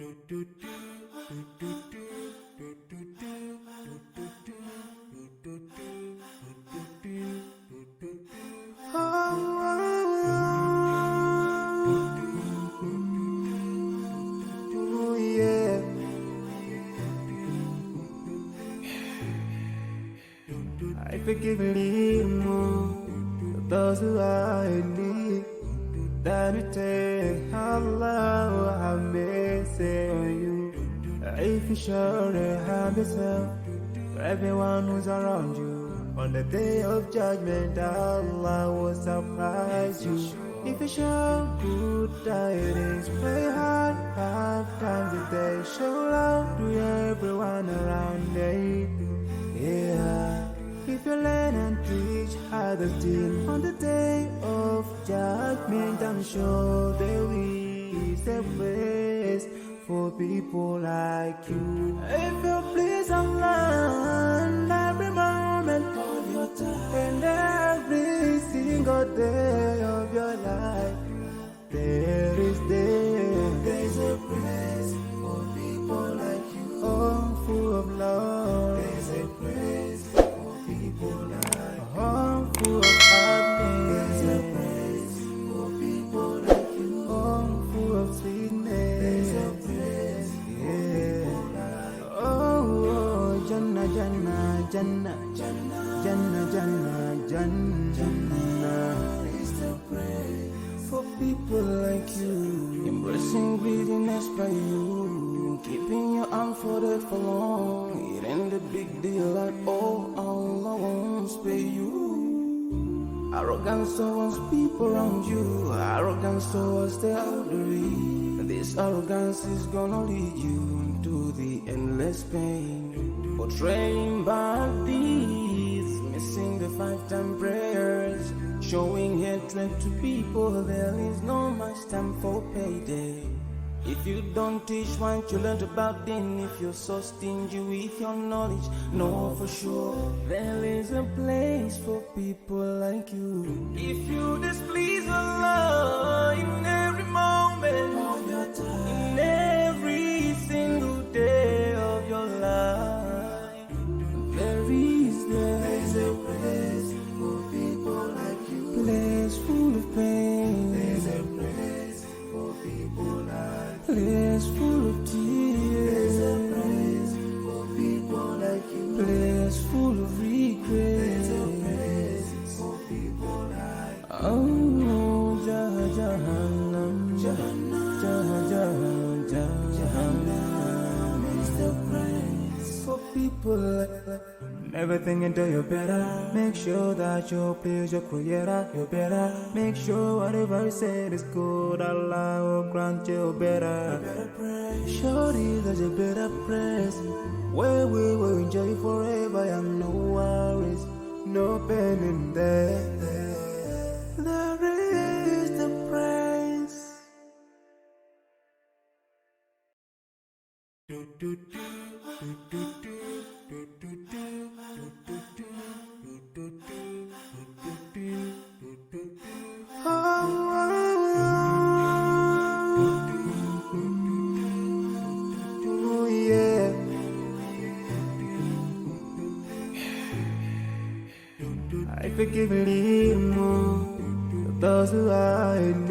I forgive a little more those who are in need. That you take Allah have mercy on you. If you surely have yourself for everyone who's around you, on the day of judgment Allah will surprise you. If you show good tidings, pray hard 5 times a day. Show love to everyone around you. Yeah. If you learn and teach others still, on the day of judgment I'm sure there is a place for people like you. If you please Allah every moment of your time and every single day of your life, there's a place for people like you. Oh, full of love. There's a place for people like you. Oh, full of happiness. There's a place for people like you. Oh, full of sweetness. There's a place for people like you. Oh, Jannah, Jannah, Jannah, Jannah, Jannah, Jannah, Jannah. It's the place for people like you. Embracing greediness by you, keeping your arm folded for long. It ain't a big deal at all. Allah won't spare you. Arrogance towards people around you, arrogance towards the elderly. This arrogance is gonna lead you to the endless pain. Portraying bad deeds, missing the 5-time prayers, showing hatred to people. There is no much time for payday. If you don't teach what you learned about them, if you're so stingy with your knowledge, know for sure there is a place for people like you. If you displease Allah in every moment of your time, in every single day of your life, there's a place for people like you. Place full of pain. There's a place for people like you. Place full of tears. There's a place for people like you. Place full of regret. There's a place for people like you. Oh, Jahannam, Jahannam, Jahannam is the place for people like you. Never think until you're better. Make sure that you please your creator. You're better. Make sure whatever you said is good. Allah will grant you better. Surely there's a better place where we will enjoy forever and no worries, no pain in there. There is the praise. I forgive a little more those who are in